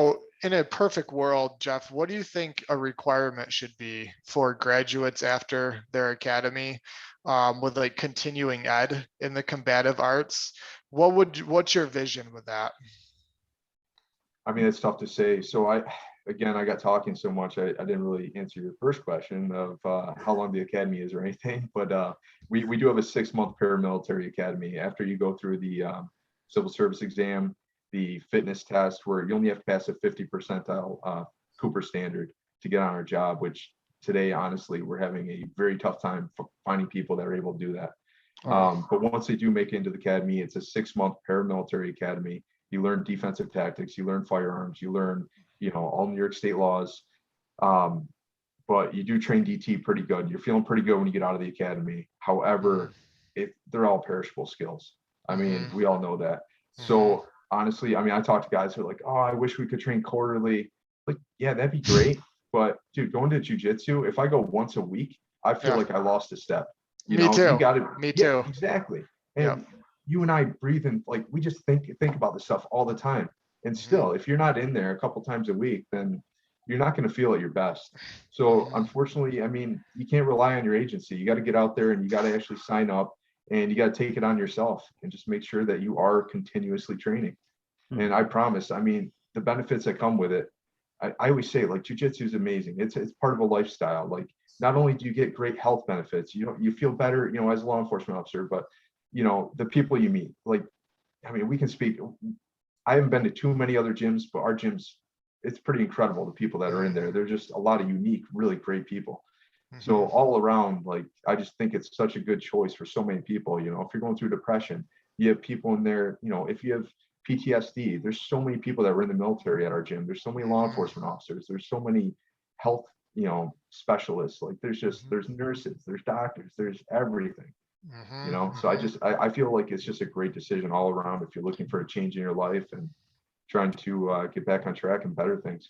Now, in a perfect world, Jeff, what do you think a requirement should be for graduates after their academy, with like continuing ed in the combative arts? What's your vision with that? I mean, it's tough to say. So I got talking so much, I didn't really answer your first question of how long the academy is or anything, but we do have a 6-month paramilitary academy. After you go through the civil service exam, the fitness test, where you only have to pass a 50 percentile Cooper standard to get on our job, which today, honestly, we're having a very tough time finding people that are able to do that. But once they do make it into the academy, it's a 6-month paramilitary academy. You learn defensive tactics, you learn firearms, you learn, all New York state laws. But you do train DT pretty good. You're feeling pretty good when you get out of the academy. However, they're all perishable skills. I mean, we all know that. So honestly, I mean, I talk to guys who are like, oh, I wish we could train quarterly. Like, yeah, that'd be great. But dude, going to jujitsu, if I go once a week, I feel like I lost a step. Me too. You got to. Me too. Exactly. And you and I breathe in, like, we just think about this stuff all the time. And still, if you're not in there a couple times a week, then you're not going to feel at your best. So unfortunately, I mean, you can't rely on your agency. You got to get out there and you got to actually sign up, and you got to take it on yourself and just make sure that you are continuously training. And I promise, I mean, the benefits that come with it, I always say, like, jiu-jitsu is amazing. It's part of a lifestyle. Like, not only do you get great health benefits, you feel better, as a law enforcement officer, but the people you meet, like, I mean, we can speak. I haven't been to too many other gyms, but our gyms, it's pretty incredible. The people that are in there, they're just a lot of unique, really great people. So all around, like, I just think it's such a good choice for so many people. If you're going through depression, you have people in there, if you have PTSD, there's so many people that were in the military at our gym. There's so many law enforcement officers. There's so many health, specialists. Like, there's nurses, there's doctors, there's everything. So I feel like it's just a great decision all around if you're looking for a change in your life and trying to get back on track and better things.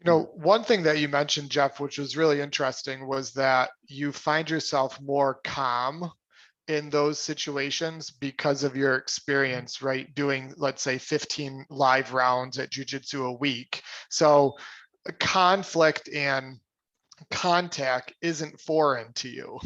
One thing that you mentioned, Jeff, which was really interesting, was that you find yourself more calm in those situations because of your experience, right? Doing, let's say, 15 live rounds at jiu-jitsu a week. So conflict and contact isn't foreign to you.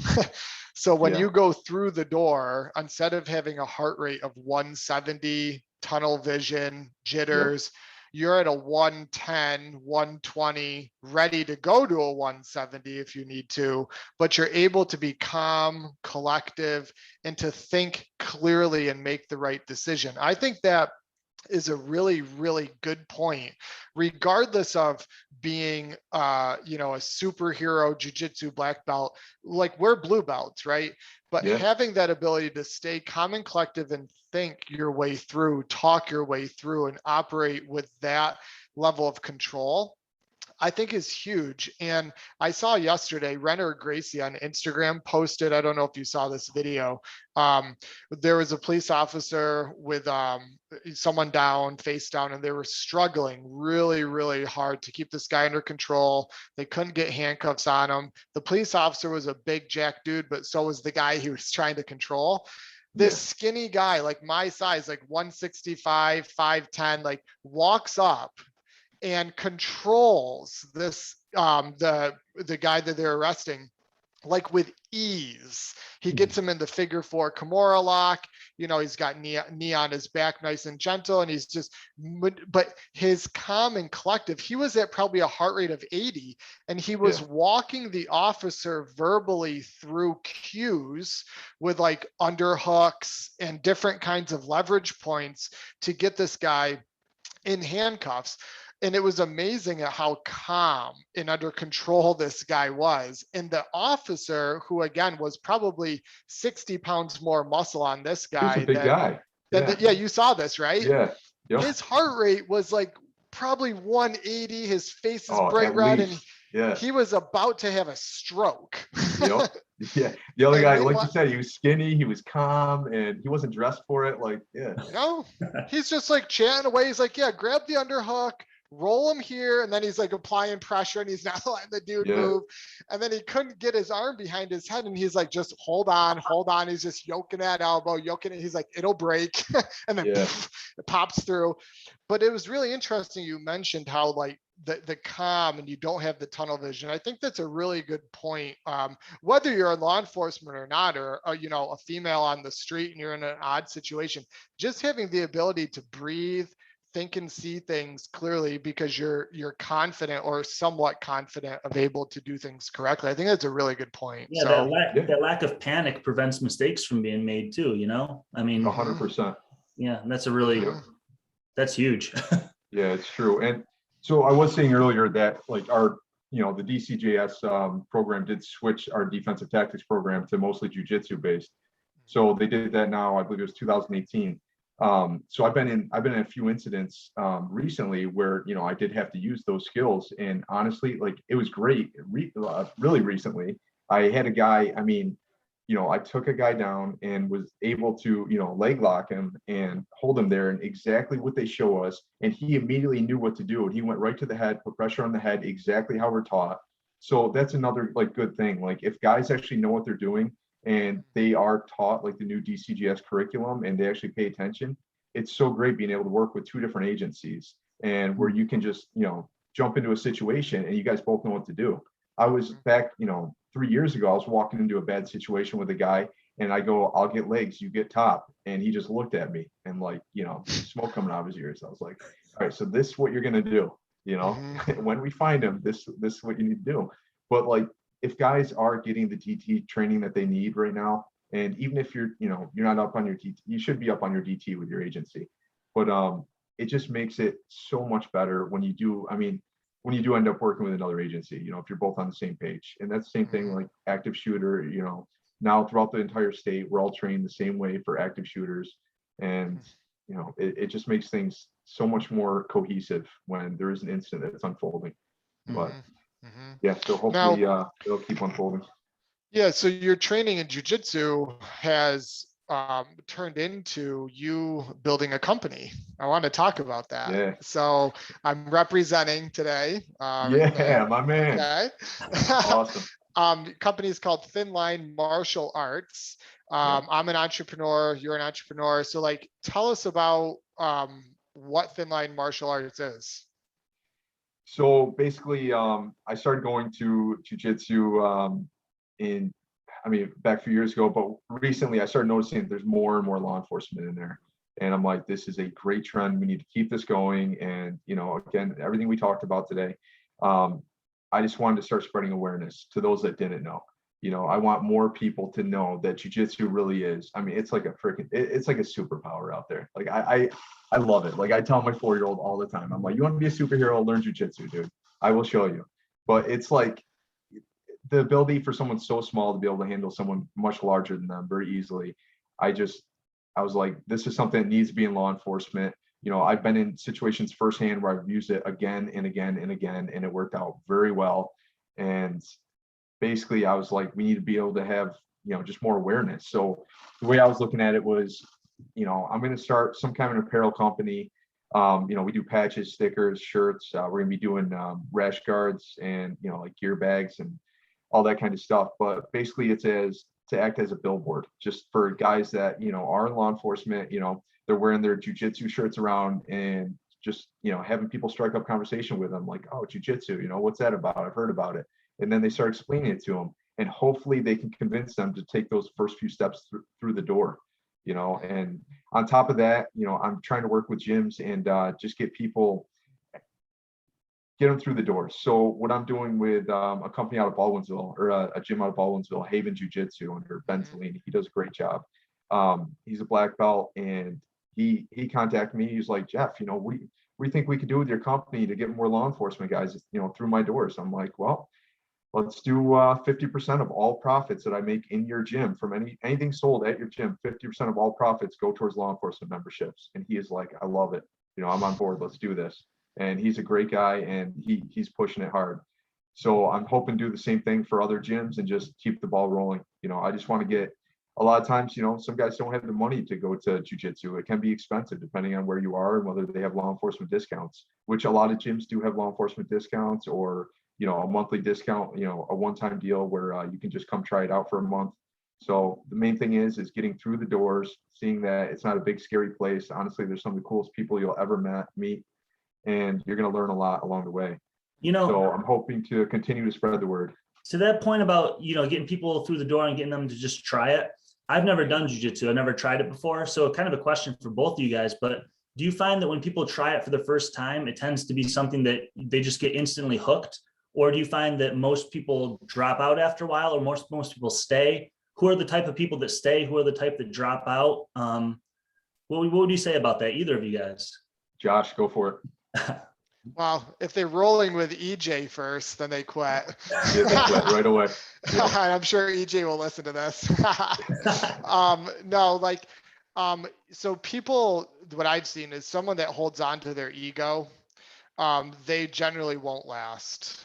So when you go through the door, instead of having a heart rate of 170, tunnel vision, jitters, you're at a 110, 120, ready to go to a 170 if you need to, but you're able to be calm, collective, and to think clearly and make the right decision. I think that is a really, really good point, regardless of being, a superhero jiu-jitsu black belt. Like, we're blue belts, right? But having that ability to stay calm and collective and think your way through, talk your way through, and operate with that level of control, I think is huge. And I saw yesterday, Renner Gracie on Instagram posted, I don't know if you saw this video. There was a police officer with someone down, face down, and they were struggling really, really hard to keep this guy under control. They couldn't get handcuffs on him. The police officer was a big jack dude, but so was the guy he was trying to control. This skinny guy, like my size, like 165, 5'10", like, walks up and controls this the guy that they're arresting, like, with ease. He gets him in the figure 4 Kimura lock. He's got knee on his back, nice and gentle, and he's just, but his calm and collective, he was at probably a heart rate of 80, and he was walking the officer verbally through cues with, like, underhooks and different kinds of leverage points to get this guy in handcuffs. And it was amazing at how calm and under control this guy was. And the officer, who again was probably 60 pounds more muscle on this guy. He's a big guy. You saw this, right? Yeah. Yep. His heart rate was like probably 180. His face is bright at red, least. and he was about to have a stroke. Yep. Yeah. The other guy, like you said, he was skinny, he was calm, and he wasn't dressed for it. Like, he's just like chatting away. He's like, grab the underhook, roll him here. And then he's like applying pressure and he's not letting the dude move. And then he couldn't get his arm behind his head. And he's like, just hold on. He's just yoking that elbow, yoking it. He's like, it'll break. And then poof, it pops through. But it was really interesting. You mentioned how like the calm and you don't have the tunnel vision. I think that's a really good point. Whether you're in law enforcement or not, or you know, a female on the street and you're in an odd situation, just having the ability to breathe, think and see things clearly because you're confident or somewhat confident of able to do things correctly. I think that's a really good point. Yeah, So, that lack of panic prevents mistakes from being made too, you know? I mean, 100%. Yeah, that's a really, that's huge. Yeah, it's true. And so I was saying earlier that like our, you know, the DCJS program did switch our defensive tactics program to mostly jujitsu based. So they did that now, I believe it was 2018. So I've been in a few incidents recently where, you know, I did have to use those skills, and honestly, like it was great. Really recently, I had a guy, I mean, you know, I took a guy down and was able to, you know, leg lock him and hold him there and exactly what they show us. And he immediately knew what to do. And he went right to the head, put pressure on the head, exactly how we're taught. So that's another like good thing. Like if guys actually know what they're doing and they are taught like the new DCGS curriculum and they actually pay attention, it's so great being able to work with two different agencies and where you can just, you know, jump into a situation and you guys both know what to do. I was back, you know, 3 years ago, I was walking into a bad situation with a guy and I go, I'll get legs, you get top. And he just looked at me and like, you know, smoke coming out of his ears. I was like, all right, so this is what you're going to do. You know, when we find him, this is what you need to do. But like, if guys are getting the DT training that they need right now, and even if you're, you know, you're not up on your DT, you should be up on your DT with your agency. But it just makes it so much better when you do, I mean, when you do end up working with another agency, you know, if you're both on the same page. And that's the same thing like active shooter, you know, now throughout the entire state, we're all trained the same way for active shooters. And, you know, it just makes things so much more cohesive when there is an incident that's unfolding. But yeah, so hopefully it'll keep unfolding. Yeah, so your training in jiu-jitsu has turned into you building a company. I want to talk about that. Yeah. So I'm representing today. Yeah, my man. Okay. Awesome. Company is called Thin Line Martial Arts. I'm an entrepreneur. You're an entrepreneur. So like, tell us about what Thin Line Martial Arts is. So basically, I started going to jiu-jitsu back a few years ago, but recently I started noticing that there's more and more law enforcement in there. And I'm like, this is a great trend. We need to keep this going. And, you know, again, everything we talked about today, I just wanted to start spreading awareness to those that didn't know. You know, I want more people to know that jiu-jitsu really is, I mean, it's like it's like a superpower out there. Like I love it. Like I tell my 4-year-old all the time, I'm like, you want to be a superhero, learn jiu-jitsu, dude. I will show you. But it's like, the ability for someone so small to be able to handle someone much larger than them very easily. I was like, this is something that needs to be in law enforcement. You know, I've been in situations firsthand where I've used it again and again and again, and it worked out very well. And basically I was like, we need to be able to have, you know, just more awareness. So the way I was looking at it was, you know, I'm going to start some kind of an apparel company. You know, we do patches, stickers, shirts. We're going to be doing rash guards and, you know, like gear bags and all that kind of stuff. But basically it's to act as a billboard just for guys that, you know, are in law enforcement, you know, they're wearing their jiu-jitsu shirts around and just, you know, having people strike up conversation with them like, oh, jiu-jitsu, you know, what's that about? I've heard about it. And then they start explaining it to them and hopefully they can convince them to take those first few steps through the door, you know. And on top of that, you know, I'm trying to work with gyms and just get them through the door. So what I'm doing with a company out of Baldwinsville, or a gym out of Baldwinsville, Haven Jiu-Jitsu under Ben Tellini, he does a great job. He's a black belt, and he contacted me. He's like, Jeff, you know, we think we could do with your company to get more law enforcement guys, you know, through my doors. I'm like, well, let's do 50% of all profits that I make in your gym from anything sold at your gym. 50% of all profits go towards law enforcement memberships. And he is like, I love it. You know, I'm on board. Let's do this. And he's a great guy, and he's pushing it hard. So I'm hoping to do the same thing for other gyms and just keep the ball rolling. You know, I just want to get a lot of times, some guys don't have the money to go to jujitsu. It can be expensive depending on where you are and whether they have law enforcement discounts, which a lot of gyms do have law enforcement discounts, or, a monthly discount, a one-time deal where you can just come try it out for a month. So the main thing is getting through the doors, seeing that it's not a big, scary place. Honestly, there's some of the coolest people you'll ever meet, and you're going to learn a lot along the way. So I'm hoping to continue to spread the word. To that point about, getting people through the door and getting them to just try it. I've never done jujitsu. I've never tried it before. So kind of a question for both of you guys, but do you find that when people try it for the first time, it tends to be something that they just get instantly hooked? Or do you find that most people drop out after a while, or most people stay? Who are the type of people that stay? Who are the type that drop out? What would you say about that? Either of you guys? Josh, go for it. Well, if they're rolling with EJ first, then they quit. Yeah, they quit right away. Yeah. I'm sure EJ will listen to this. So people, what I've seen is someone that holds on to their ego, they generally won't last.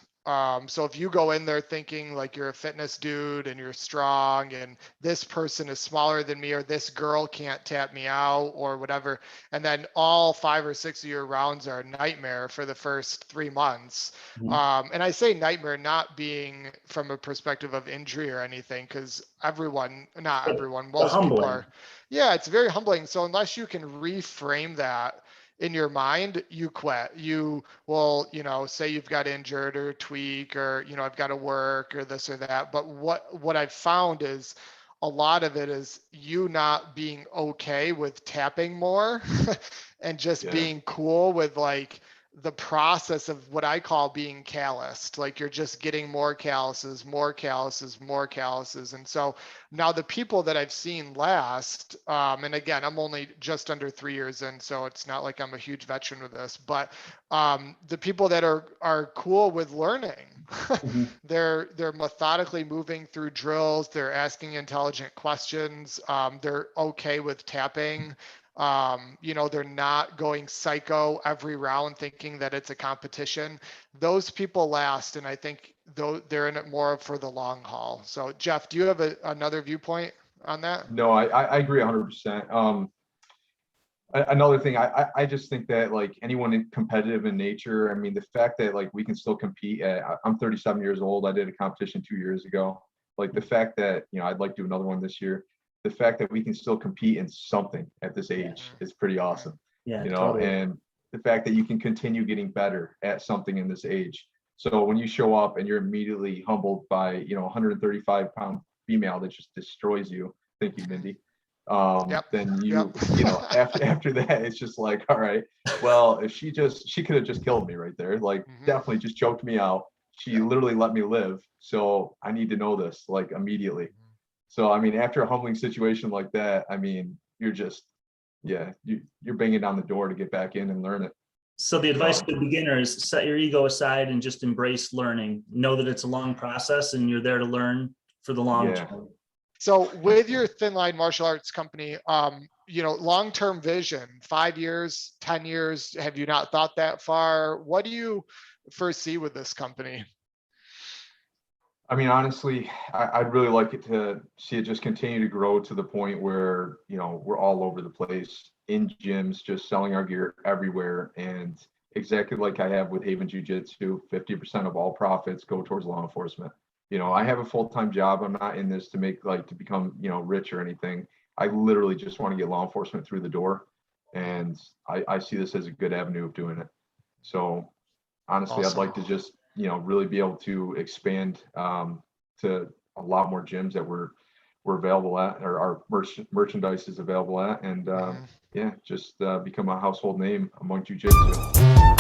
So if you go in there thinking like you're a fitness dude and you're strong and this person is smaller than me, or this girl can't tap me out or whatever, and then all 5 or 6 of your rounds are a nightmare for the first 3 months. Mhm. And I say nightmare not being from a perspective of injury or anything, because not everyone, most people are. Yeah, it's very humbling. So unless you can reframe that in your mind, you quit. You will, say you've got injured or tweak, or, I've got to work or this or that. But what I've found is a lot of it is you not being okay with tapping more and just being cool with like the process of what I call being calloused. Like you're just getting more calluses, more calluses, more calluses. And so now the people that I've seen last, and again, I'm only just under 3 years in, so it's not like I'm a huge veteran with this, but the people that are cool with learning, Mhm. they're methodically moving through drills, they're asking intelligent questions, they're okay with tapping. They're not going psycho every round thinking that it's a competition. Those people last, and I think they're in it more for the long haul. So Jeff, do you have another viewpoint on that? No, I agree 100%. Another thing, I just think that like anyone competitive in nature, I mean, the fact that like we can still compete I'm 37 years old. I did a competition 2 years ago. Like the fact that, I'd like to do another one this year. The fact that we can still compete in something at this age is pretty awesome. Yeah, totally. And the fact that you can continue getting better at something in this age. So when you show up and you're immediately humbled by, 135-pound female that just destroys you, thank you, Mindy. Then after that, it's just like, all right, well, if she could have just killed me right there, like definitely just choked me out. She literally let me live. So I need to know this like immediately. So, I mean, after a humbling situation like that, I mean, you're just, you're banging down the door to get back in and learn it. So the advice to beginners: set your ego aside and just embrace learning. Know that it's a long process and you're there to learn for the long term. So with your Thin Line Martial Arts company, long-term vision, 5 years, 10 years, have you not thought that far? What do you foresee with this company? I mean, honestly, I'd really like it to see it just continue to grow to the point where, we're all over the place in gyms, just selling our gear everywhere. And exactly like I have with Haven Jiu-Jitsu, 50% of all profits go towards law enforcement. I have a full-time job. I'm not in this to become, rich or anything. I literally just want to get law enforcement through the door. And I see this as a good avenue of doing it. So honestly, awesome. I'd like to just, really be able to expand to a lot more gyms that we're available at, or our merchandise is available at, and just become a household name among jiu-jitsu.